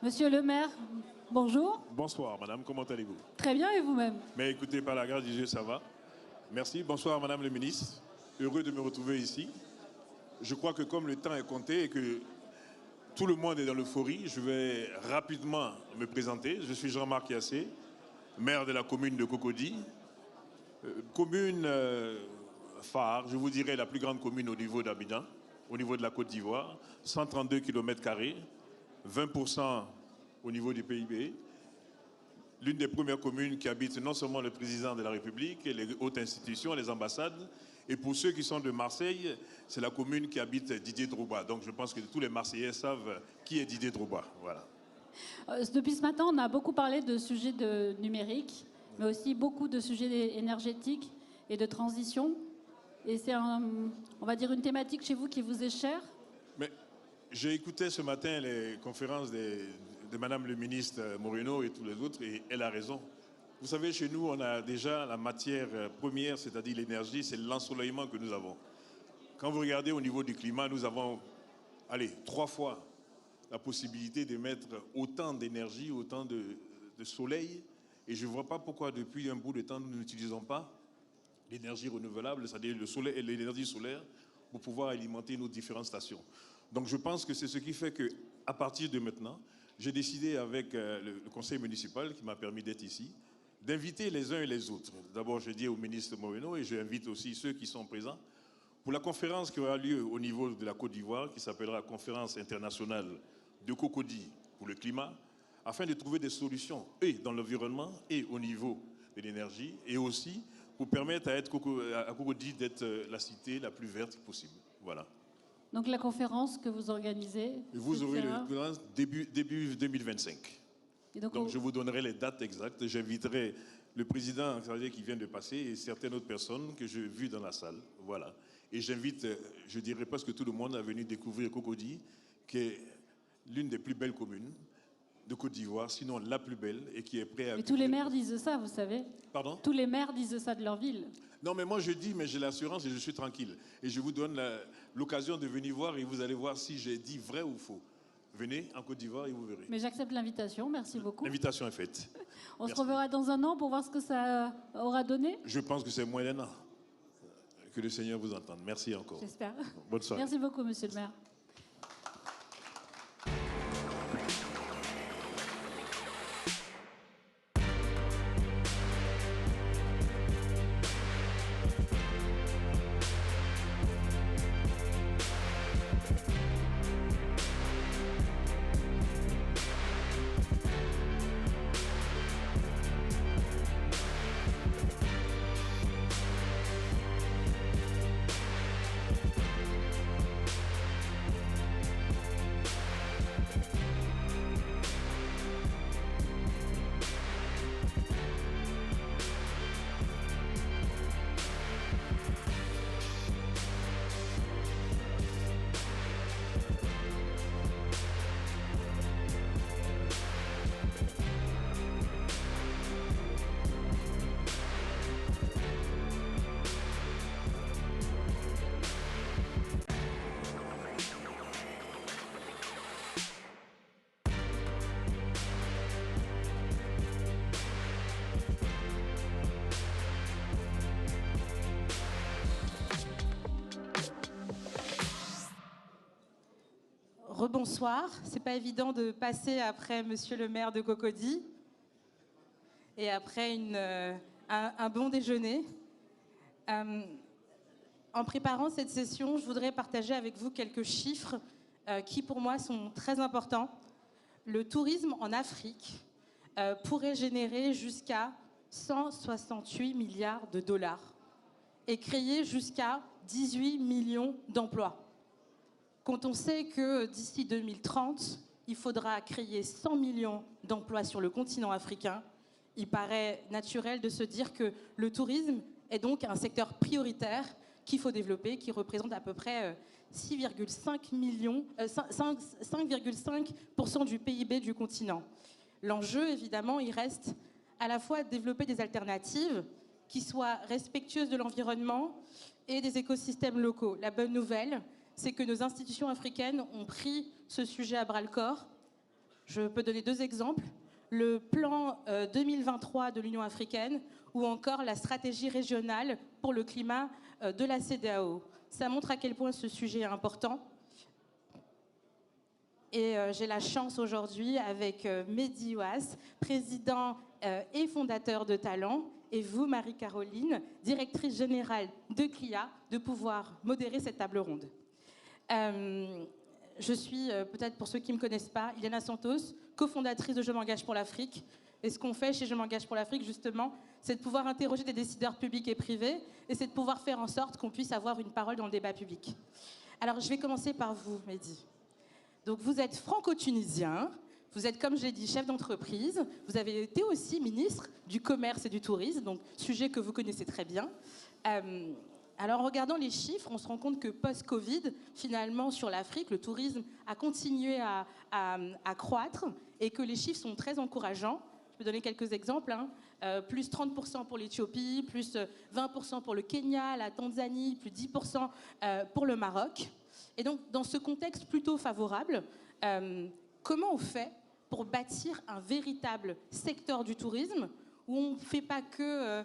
Monsieur le maire, bonjour. Bonsoir, madame, comment allez-vous? Très bien, et vous-même? Mais écoutez, par la grâce du Dieu, ça va. Merci. Bonsoir, madame le ministre. Heureux de me retrouver ici. Je crois que comme le temps est compté et que tout le monde est dans l'euphorie, je vais rapidement me présenter. Je suis Jean-Marc Yassé, maire de la commune de Cocody. Commune phare, je vous dirais la plus grande commune au niveau d'Abidjan, au niveau de la Côte d'Ivoire. 132 km², 20% au niveau du PIB. L'une des premières communes qui habite non seulement le président de la République et les hautes institutions, les ambassades, et pour ceux qui sont de Marseille, c'est la commune qui habite Didier Drogba. Donc je pense que tous les Marseillais savent qui est Didier Drogba. Voilà. Depuis ce matin, on a beaucoup parlé de sujets de numérique, mais aussi beaucoup de sujets énergétiques et de transition. Et c'est, on va dire, une thématique chez vous qui vous est chère. Mais j'ai écouté ce matin les conférences de Madame le ministre Moreno et tous les autres, et elle a raison. Vous savez, chez nous, on a déjà la matière première, c'est-à-dire l'énergie, c'est l'ensoleillement que nous avons. Quand vous regardez au niveau du climat, nous avons, 3 fois la possibilité d'émettre autant d'énergie, autant de soleil, et je ne vois pas pourquoi depuis un bout de temps, nous n'utilisons pas l'énergie renouvelable, c'est-à-dire le soleil et l'énergie solaire, pour pouvoir alimenter nos différentes stations. Donc je pense que c'est ce qui fait qu'à partir de maintenant, j'ai décidé avec le conseil municipal qui m'a permis d'être ici, d'inviter les uns et les autres. D'abord, je dis au ministre Moreno et j'invite aussi ceux qui sont présents pour la conférence qui aura lieu au niveau de la Côte d'Ivoire, qui s'appellera Conférence internationale de Cocody pour le climat, afin de trouver des solutions et dans l'environnement et au niveau de l'énergie, et aussi pour permettre à Cocody d'être la cité la plus verte possible. Voilà. Donc la conférence que vous organisez, vous aurez la conférence début 2025. Et donc je vous donnerai les dates exactes. J'inviterai le président qui vient de passer et certaines autres personnes que j'ai vues dans la salle. Voilà. Et j'invite, je dirais presque tout le monde à venir découvrir Cocody, qui est l'une des plus belles communes de Côte d'Ivoire, sinon la plus belle, et qui est prête à... Mais tous les maires disent ça, vous savez. Pardon? Tous les maires disent ça de leur ville. Non, mais moi je dis, mais j'ai l'assurance et je suis tranquille. Et je vous donne l'occasion de venir voir et vous allez voir si j'ai dit vrai ou faux. Venez en Côte d'Ivoire et vous verrez. Mais j'accepte l'invitation, merci beaucoup. L'invitation est faite. On se reverra dans un an pour voir ce que ça aura donné. Je pense que c'est moins d'un an. Que le Seigneur vous entende. Merci encore. J'espère. Bonne soirée. Merci beaucoup, monsieur le maire. Rebonsoir. C'est pas évident de passer après monsieur le maire de Cocody et après un bon déjeuner. En préparant cette session, je voudrais partager avec vous quelques chiffres qui pour moi sont très importants. Le tourisme en Afrique pourrait générer jusqu'à 168 milliards de dollars et créer jusqu'à 18 millions d'emplois. Quand on sait que d'ici 2030, il faudra créer 100 millions d'emplois sur le continent africain, il paraît naturel de se dire que le tourisme est donc un secteur prioritaire qu'il faut développer, qui représente à peu près 5,5% du PIB du continent. L'enjeu, évidemment, il reste à la fois de développer des alternatives qui soient respectueuses de l'environnement et des écosystèmes locaux. La bonne nouvelle, c'est que nos institutions africaines ont pris ce sujet à bras-le-corps. Je peux donner 2 exemples. Le plan 2023 de l'Union africaine ou encore la stratégie régionale pour le climat de la CEDEAO. Ça montre à quel point ce sujet est important. Et j'ai la chance aujourd'hui avec Mehdi Ouass, président et fondateur de Talent, et vous, Marie-Caroline, directrice générale de CLIA, de pouvoir modérer cette table ronde. Je suis, peut-être pour ceux qui ne me connaissent pas, Ileana Santos, cofondatrice de Je m'engage pour l'Afrique. Et ce qu'on fait chez Je m'engage pour l'Afrique, justement, c'est de pouvoir interroger des décideurs publics et privés, et c'est de pouvoir faire en sorte qu'on puisse avoir une parole dans le débat public. Alors, je vais commencer par vous, Mehdi. Donc, vous êtes franco-tunisien, vous êtes, comme je l'ai dit, chef d'entreprise, vous avez été aussi ministre du Commerce et du Tourisme, donc sujet que vous connaissez très bien. Alors, en regardant les chiffres, on se rend compte que post-Covid, finalement, sur l'Afrique, le tourisme a continué à croître et que les chiffres sont très encourageants. Je peux donner quelques exemples. Plus 30% pour l'Éthiopie, plus 20% pour le Kenya, la Tanzanie, plus 10% pour le Maroc. Et donc, dans ce contexte plutôt favorable, comment on fait pour bâtir un véritable secteur du tourisme où on ne fait pas que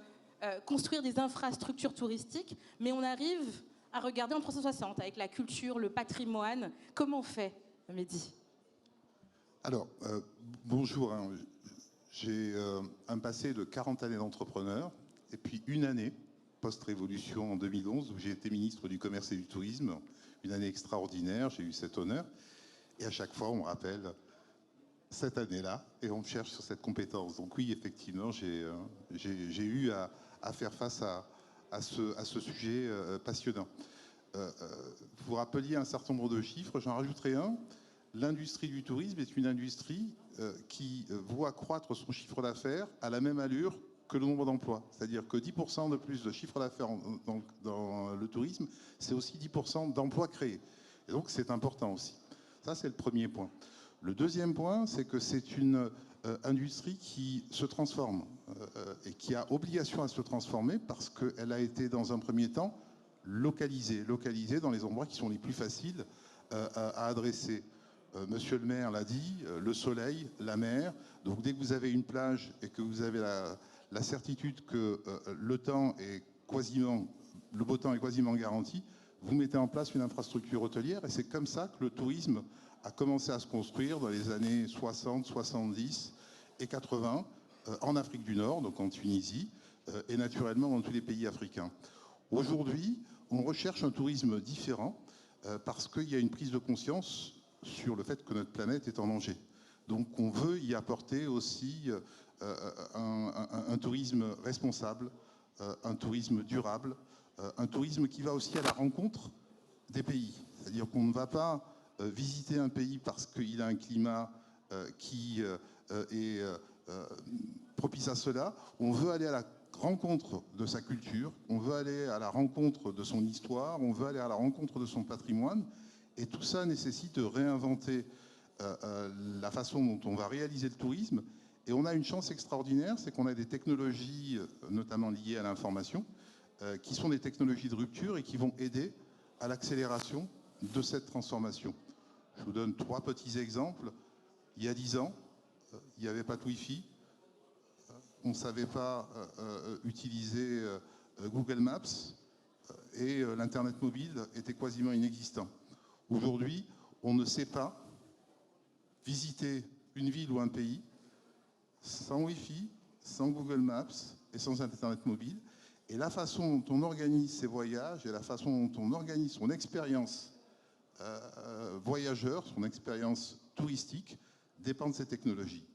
construire des infrastructures touristiques, mais on arrive à regarder en 360 avec la culture, le patrimoine. Comment on fait, Mehdi? Alors, bonjour. J'ai un passé de 40 années d'entrepreneur et puis une année post-révolution en 2011 où j'ai été ministre du Commerce et du Tourisme. Une année extraordinaire, j'ai eu cet honneur. Et à chaque fois, on me rappelle cette année-là et on me cherche sur cette compétence. Donc oui, effectivement, j'ai eu à faire face à ce sujet passionnant. Vous rappeliez un certain nombre de chiffres, j'en rajouterai un. L'industrie du tourisme est une industrie qui voit croître son chiffre d'affaires à la même allure que le nombre d'emplois. C'est-à-dire que 10% de plus de chiffre d'affaires dans le tourisme, c'est aussi 10% d'emplois créés. Et donc c'est important aussi. Ça, c'est le premier point. Le deuxième point, c'est que c'est une industrie qui se transforme et qui a obligation à se transformer parce qu'elle a été dans un premier temps localisée dans les endroits qui sont les plus faciles à adresser. Monsieur le maire l'a dit, le soleil, la mer. Donc dès que vous avez une plage et que vous avez la certitude que le beau temps est quasiment garanti, vous mettez en place une infrastructure hôtelière et c'est comme ça que le tourisme a commencé à se construire dans les années 60, 70 et 80 en Afrique du Nord, donc en Tunisie, et naturellement dans tous les pays africains. Aujourd'hui, on recherche un tourisme différent parce qu'il y a une prise de conscience sur le fait que notre planète est en danger. Donc on veut y apporter aussi un tourisme responsable, un tourisme durable, un tourisme qui va aussi à la rencontre des pays. C'est-à-dire qu'on ne va pas visiter un pays parce qu'il a un climat qui est propice à cela. On veut aller à la rencontre de sa culture, on veut aller à la rencontre de son histoire, on veut aller à la rencontre de son patrimoine. Et tout ça nécessite de réinventer la façon dont on va réaliser le tourisme. Et on a une chance extraordinaire, c'est qu'on a des technologies, notamment liées à l'information, qui sont des technologies de rupture et qui vont aider à l'accélération de cette transformation. Je vous donne 3 petits exemples. Il y a 10 ans, il n'y avait pas de Wi-Fi. On ne savait pas utiliser Google Maps et l'Internet mobile était quasiment inexistant. Aujourd'hui, on ne sait pas visiter une ville ou un pays sans Wi-Fi, sans Google Maps et sans Internet mobile. Et la façon dont on organise ses voyages et la façon dont on organise son expérience voyageur, son expérience touristique, dépend de ces technologies.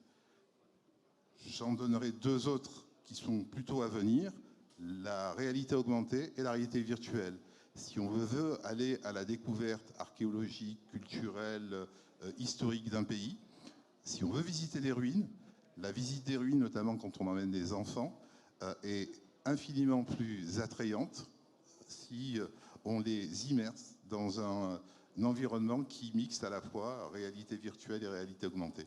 J'en donnerai 2 autres qui sont plutôt à venir, la réalité augmentée et la réalité virtuelle. Si on veut aller à la découverte archéologique, culturelle, historique d'un pays, si on veut visiter les ruines, la visite des ruines, notamment quand on emmène des enfants, est infiniment plus attrayante si on les immerse dans un environnement qui mixe à la fois réalité virtuelle et réalité augmentée.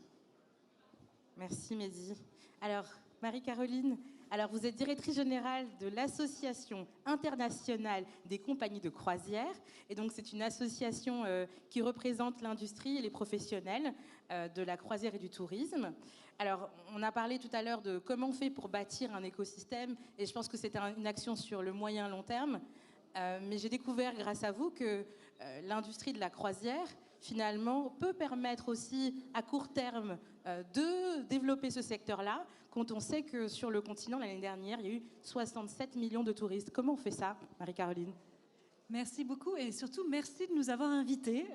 Merci Mehdi. Alors, Marie-Caroline, Alors, vous êtes directrice générale de l'Association internationale des compagnies de croisière. Et donc, c'est une association qui représente l'industrie et les professionnels de la croisière et du tourisme. Alors, on a parlé tout à l'heure de comment on fait pour bâtir un écosystème. Et je pense que c'est une action sur le moyen long terme. Mais j'ai découvert grâce à vous que l'industrie de la croisière, finalement, peut permettre aussi à court terme de développer ce secteur-là, quand on sait que sur le continent, l'année dernière, il y a eu 67 millions de touristes. Comment on fait ça, Marie-Caroline ? Merci beaucoup et surtout merci de nous avoir invités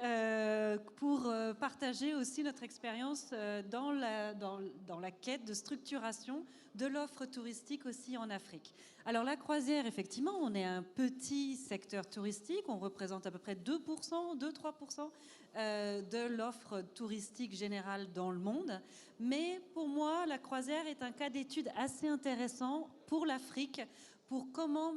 pour partager aussi notre expérience dans la quête de structuration de l'offre touristique aussi en Afrique. Alors la croisière, effectivement, on est un petit secteur touristique, on représente à peu près 2%, 2-3% de l'offre touristique générale dans le monde. Mais pour moi, la croisière est un cas d'étude assez intéressant pour l'Afrique, pour comment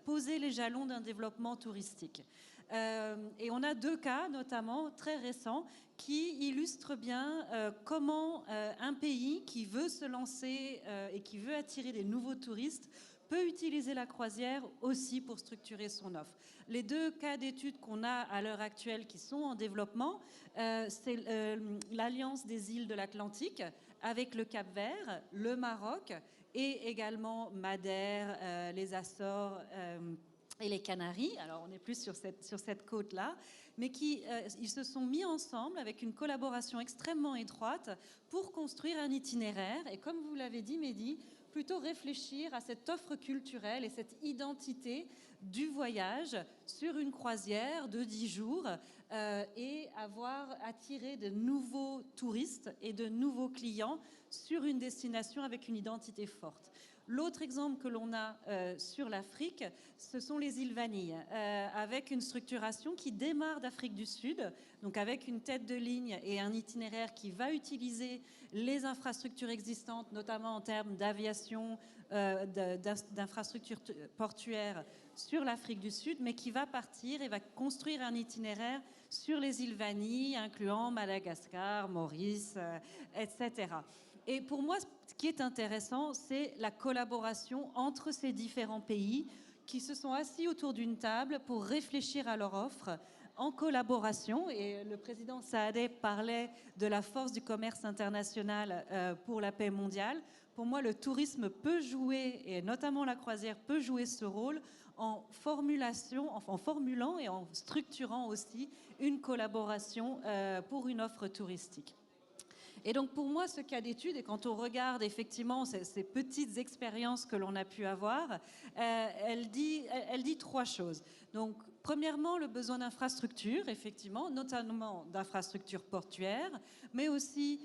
poser les jalons d'un développement touristique. Et on a 2 cas, notamment très récents, qui illustrent bien comment un pays qui veut se lancer et qui veut attirer des nouveaux touristes peut utiliser la croisière aussi pour structurer son offre. Les 2 cas d'études qu'on a à l'heure actuelle qui sont en développement, c'est l'Alliance des îles de l'Atlantique avec le Cap-Vert, le Maroc et également Madère, les Açores et les Canaries. Alors on est plus sur cette côte-là, mais ils se sont mis ensemble avec une collaboration extrêmement étroite pour construire un itinéraire. Et comme vous l'avez dit, Mehdi, plutôt réfléchir à cette offre culturelle et cette identité du voyage sur une croisière de 10 jours et avoir attiré de nouveaux touristes et de nouveaux clients sur une destination avec une identité forte. L'autre exemple que l'on a sur l'Afrique, ce sont les îles Vanille, avec une structuration qui démarre d'Afrique du Sud, donc avec une tête de ligne et un itinéraire qui va utiliser les infrastructures existantes, notamment en termes d'aviation, d'infrastructures portuaires sur l'Afrique du Sud, mais qui va partir et va construire un itinéraire sur les îles Vanille, incluant Madagascar, Maurice, etc. Et pour moi, ce qui est intéressant, c'est la collaboration entre ces différents pays qui se sont assis autour d'une table pour réfléchir à leur offre en collaboration. Et le président Saadé parlait de la force du commerce international pour la paix mondiale. Pour moi, le tourisme peut jouer, et notamment la croisière peut jouer ce rôle en formulant et en structurant aussi une collaboration pour une offre touristique. Et donc pour moi, ce cas d'étude, et quand on regarde effectivement ces petites expériences que l'on a pu avoir, elle dit 3 choses. Donc premièrement, le besoin d'infrastructures, effectivement, notamment d'infrastructures portuaires, mais aussi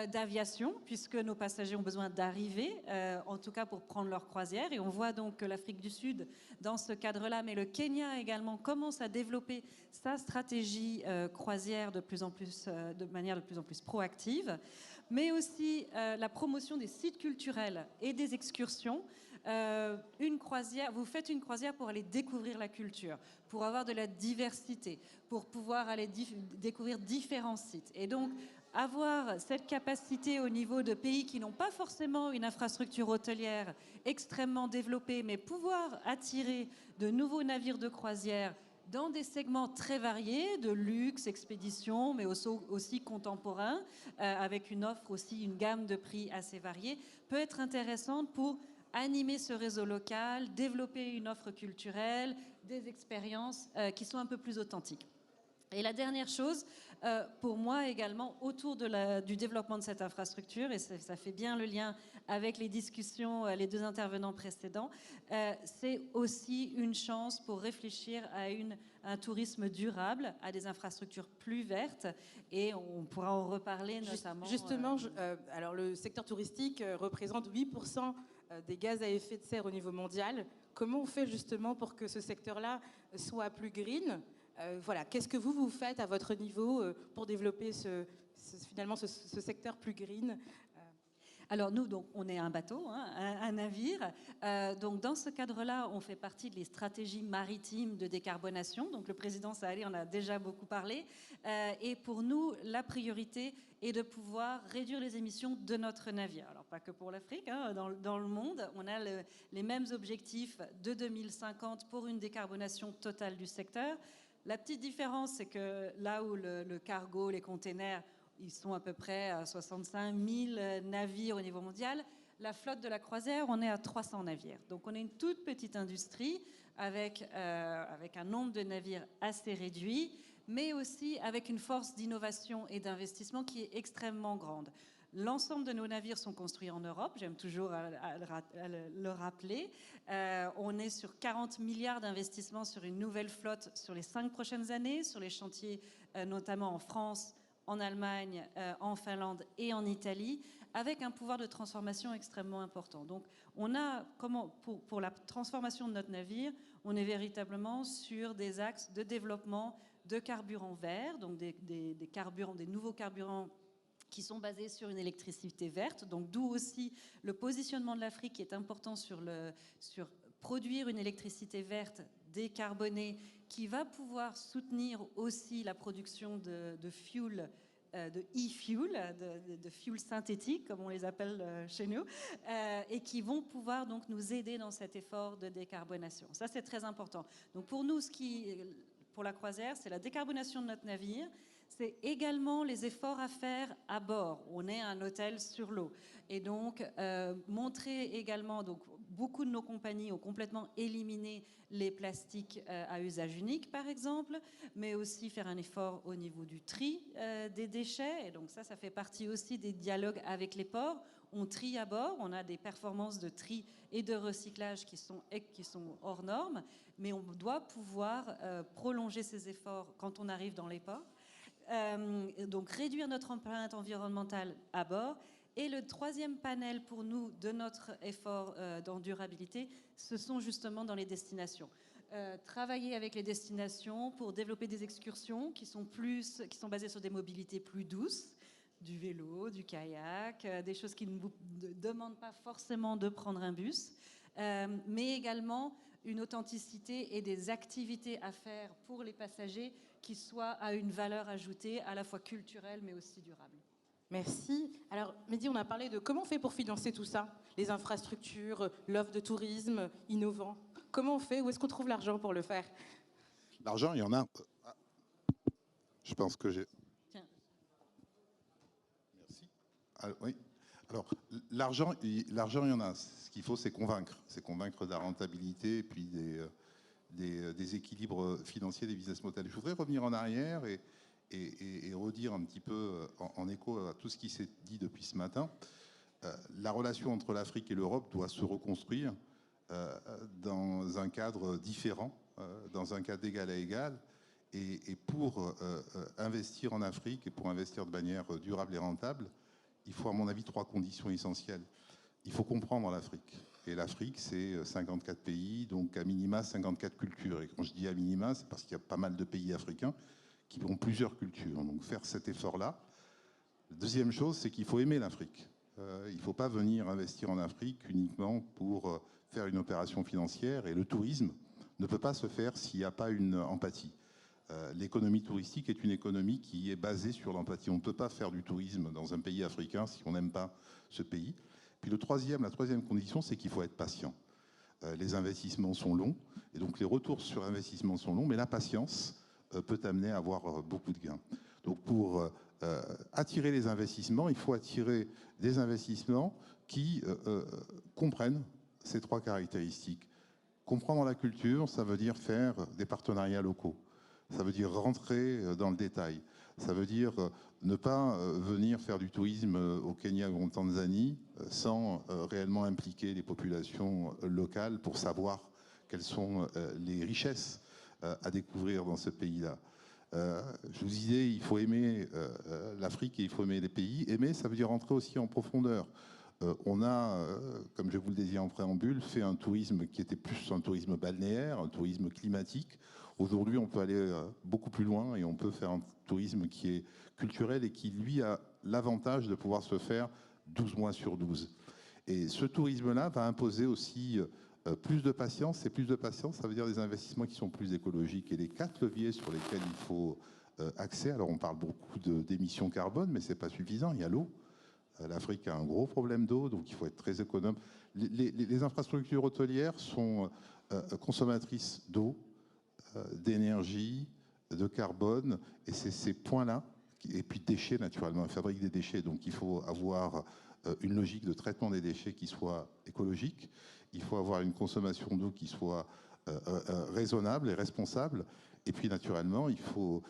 d'aviation, puisque nos passagers ont besoin d'arriver, en tout cas pour prendre leur croisière. Et on voit donc que l'Afrique du Sud, dans ce cadre-là, mais le Kenya également, commence à développer sa stratégie croisière de manière de plus en plus proactive, mais aussi la promotion des sites culturels et des excursions. Vous faites une croisière pour aller découvrir la culture, pour avoir de la diversité, pour pouvoir aller découvrir différents sites. Et donc, avoir cette capacité au niveau de pays qui n'ont pas forcément une infrastructure hôtelière extrêmement développée, mais pouvoir attirer de nouveaux navires de croisière dans des segments très variés, de luxe, expédition, mais aussi contemporains, avec une offre aussi, une gamme de prix assez variée, peut être intéressante pour animer ce réseau local, développer une offre culturelle, des expériences qui sont un peu plus authentiques. Et la dernière chose, pour moi également, autour du développement de cette infrastructure, et ça fait bien le lien avec les discussions, les 2 intervenants précédents, c'est aussi une chance pour réfléchir à un tourisme durable, à des infrastructures plus vertes, et on pourra en reparler notamment. Justement, alors le secteur touristique représente 8% des gaz à effet de serre au niveau mondial. Comment on fait justement pour que ce secteur-là soit plus green ? Voilà, qu'est-ce que vous faites à votre niveau pour développer finalement ce secteur plus green ? Alors nous, donc, on est un bateau, hein, un navire. Donc dans ce cadre-là, on fait partie des stratégies maritimes de décarbonation. Donc le président Saali en a déjà beaucoup parlé. Et pour nous, la priorité est de pouvoir réduire les émissions de notre navire. Alors pas que pour l'Afrique, hein, dans le monde, on a les mêmes objectifs de 2050 pour une décarbonation totale du secteur. La petite différence, c'est que là où le cargo, les containers, ils sont à peu près à 65 000 navires au niveau mondial, la flotte de la croisière, on est à 300 navires. Donc on est une toute petite industrie avec un nombre de navires assez réduit, mais aussi avec une force d'innovation et d'investissement qui est extrêmement grande. L'ensemble de nos navires sont construits en Europe, j'aime toujours le rappeler. On est sur 40 milliards d'investissements sur une nouvelle flotte sur les 5 prochaines années, sur les chantiers notamment en France, en Allemagne, en Finlande et en Italie, avec un pouvoir de transformation extrêmement important. Donc, on a, pour la transformation de notre navire, on est véritablement sur des axes de développement de carburants verts, donc des carburants, des nouveaux carburants qui sont basés sur une électricité verte. Donc, d'où aussi le positionnement de l'Afrique qui est important sur produire une électricité verte décarbonée qui va pouvoir soutenir aussi la production de fuel, de e-fuel, de fuel synthétique, comme on les appelle chez nous, et qui vont pouvoir donc nous aider dans cet effort de décarbonation. Ça, c'est très important. Donc pour nous, pour la croisière, c'est la décarbonation de notre navire. C'est également les efforts à faire à bord. On est un hôtel sur l'eau. Et donc, montrer également, donc, beaucoup de nos compagnies ont complètement éliminé les plastiques à usage unique, par exemple, mais aussi faire un effort au niveau du tri des déchets. Et donc ça fait partie aussi des dialogues avec les ports. On trie à bord, on a des performances de tri et de recyclage qui sont hors normes, mais on doit pouvoir prolonger ces efforts quand on arrive dans les ports. Donc réduire notre empreinte environnementale à bord. Et le troisième panel pour nous de notre effort dans durabilité, ce sont justement dans les destinations. Travailler avec les destinations pour développer des excursions qui sont basées sur des mobilités plus douces, du vélo, du kayak, des choses qui ne vous demandent pas forcément de prendre un bus, mais également une authenticité et des activités à faire pour les passagers qui soient à une valeur ajoutée à la fois culturelle mais aussi durable. Merci. Alors, Mehdi, on a parlé de comment on fait pour financer tout ça, les infrastructures, l'offre de tourisme innovant. Comment on fait? Où est-ce qu'on trouve l'argent pour le faire? L'argent, il y en a. Je pense que j'ai... Tiens. Merci. Oui. Alors, l'argent, il y en a. Ce qu'il faut, c'est convaincre. C'est convaincre de la rentabilité et puis des équilibres financiers des business models. Je voudrais revenir en arrière et redire un petit peu en écho à tout ce qui s'est dit depuis ce matin. La relation entre l'Afrique et l'Europe doit se reconstruire dans un cadre différent, dans un cadre d'égal à égal. Et pour investir en Afrique et pour investir de manière durable et rentable, il faut, à mon avis, 3 conditions essentielles. Il faut comprendre l'Afrique. Et l'Afrique, c'est 54 pays, donc à minima 54 cultures. Et quand je dis à minima, c'est parce qu'il y a pas mal de pays africains qui ont plusieurs cultures. Donc faire cet effort-là. Deuxième chose, c'est qu'il faut aimer l'Afrique. Il ne faut pas venir investir en Afrique uniquement pour faire une opération financière. Et le tourisme ne peut pas se faire s'il n'y a pas une empathie. L'économie touristique est une économie qui est basée sur l'empathie. On ne peut pas faire du tourisme dans un pays africain si on n'aime pas ce pays. Puis la troisième condition, c'est qu'il faut être patient. Les investissements sont longs, et donc les retours sur investissement sont longs, mais la patience peut amener à avoir beaucoup de gains. Donc pour attirer les investissements, il faut attirer des investissements qui comprennent ces 3 caractéristiques. Comprendre la culture, ça veut dire faire des partenariats locaux. Ça veut dire rentrer dans le détail. Ça veut dire ne pas venir faire du tourisme au Kenya ou en Tanzanie sans réellement impliquer les populations locales pour savoir quelles sont les richesses à découvrir dans ce pays-là. Je vous disais, il faut aimer l'Afrique et il faut aimer les pays. Aimer, ça veut dire rentrer aussi en profondeur. On a, comme je vous le disais en préambule, fait un tourisme qui était plus un tourisme balnéaire, un tourisme climatique. Aujourd'hui, on peut aller beaucoup plus loin et on peut faire un tourisme qui est culturel et qui, lui, a l'avantage de pouvoir se faire 12 mois sur 12. Et ce tourisme-là va imposer aussi plus de patience. Et plus de patience, ça veut dire des investissements qui sont plus écologiques. Et les 4 leviers sur lesquels il faut accès, alors on parle beaucoup d'émissions carbone, mais ce n'est pas suffisant. Il y a l'eau. L'Afrique a un gros problème d'eau, donc il faut être très économe. Les infrastructures hôtelières sont consommatrices d'eau, d'énergie, de carbone, et c'est ces points-là, et puis déchets naturellement, on fabrique des déchets, donc il faut avoir une logique de traitement des déchets qui soit écologique, il faut avoir une consommation d'eau qui soit raisonnable et responsable, et puis naturellement il faut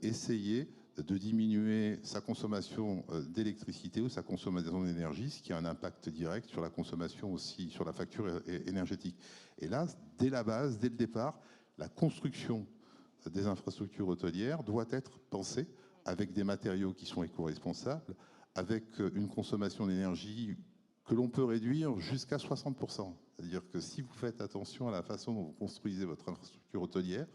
essayer de diminuer sa consommation d'électricité ou sa consommation d'énergie, ce qui a un impact direct sur la consommation aussi, sur la facture énergétique. Et là, dès la base, dès le départ, la construction des infrastructures hôtelières doit être pensée avec des matériaux qui sont éco-responsables, avec une consommation d'énergie que l'on peut réduire jusqu'à 60%. C'est-à-dire que si vous faites attention à la façon dont vous construisez votre infrastructure hôtelière,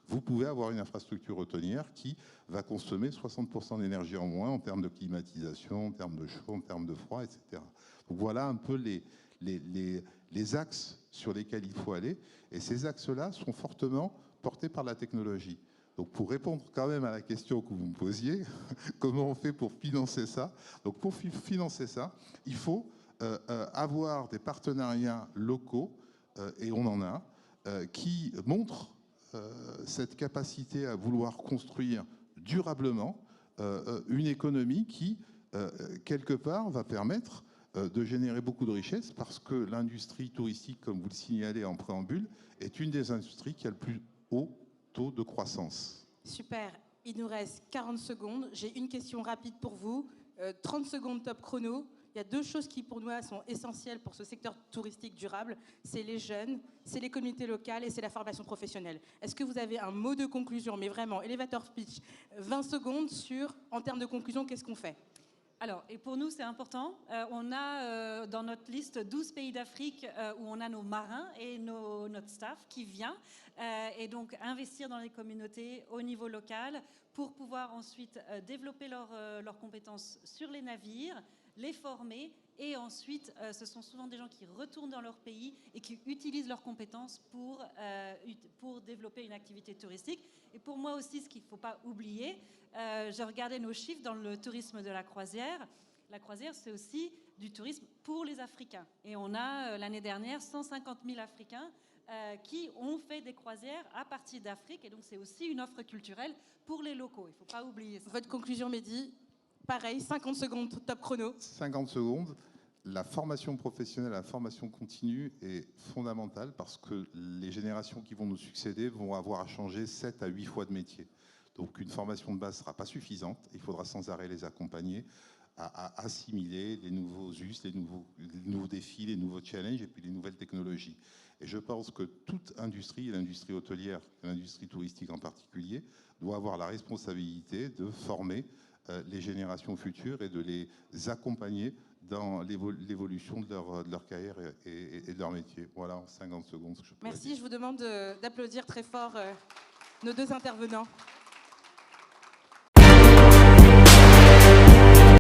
vous pouvez avoir une infrastructure hôtelière qui va consommer 60% d'énergie en moins en termes de climatisation, en termes de chaud, en termes de froid, etc. Donc voilà un peu les axes sur lesquels il faut aller. Et ces axes-là sont fortement portés par la technologie. Donc pour répondre quand même à la question que vous me posiez, comment on fait pour financer ça? Donc pour financer ça, il faut avoir des partenariats locaux, et on en a, qui montrent cette capacité à vouloir construire durablement une économie qui, quelque part, va permettre de générer beaucoup de richesses parce que l'industrie touristique, comme vous le signalez en préambule, est une des industries qui a le plus haut taux de croissance. Super. Il nous reste 40 secondes. J'ai une question rapide pour vous. 30 secondes top chrono. Il y a 2 choses qui, pour nous, sont essentielles pour ce secteur touristique durable. C'est les jeunes, c'est les communautés locales et c'est la formation professionnelle. Est-ce que vous avez un mot de conclusion, mais vraiment, elevator speech, 20 secondes sur, en termes de conclusion, qu'est-ce qu'on fait? Alors, et pour nous, c'est important. On a dans notre liste 12 pays d'Afrique où on a nos marins et notre staff qui vient. Et donc, investir dans les communautés au niveau local pour pouvoir ensuite développer leurs compétences sur les navires, les former. Et ensuite, ce sont souvent des gens qui retournent dans leur pays et qui utilisent leurs compétences pour développer une activité touristique. Et pour moi aussi, ce qu'il ne faut pas oublier, j'ai regardé nos chiffres dans le tourisme de la croisière. La croisière, c'est aussi du tourisme pour les Africains. Et on a, l'année dernière, 150 000 Africains qui ont fait des croisières à partir d'Afrique. Et donc, c'est aussi une offre culturelle pour les locaux. Il ne faut pas oublier ça. Votre conclusion, Mehdi? Pareil, 50 secondes, top chrono. 50 secondes. La formation professionnelle, la formation continue est fondamentale parce que les générations qui vont nous succéder vont avoir à changer 7 à 8 fois de métier. Donc une formation de base ne sera pas suffisante. Il faudra sans arrêt les accompagner à assimiler les nouveaux us, les nouveaux défis, les nouveaux challenges et puis les nouvelles technologies. Et je pense que toute industrie, l'industrie hôtelière, l'industrie touristique en particulier, doit avoir la responsabilité de former les générations futures et de les accompagner dans l'évolution de leur carrière et de leur métier. Voilà, en 50 secondes. Ce que je pourrais dire. Merci, je vous demande d'applaudir très fort nos 2 intervenants.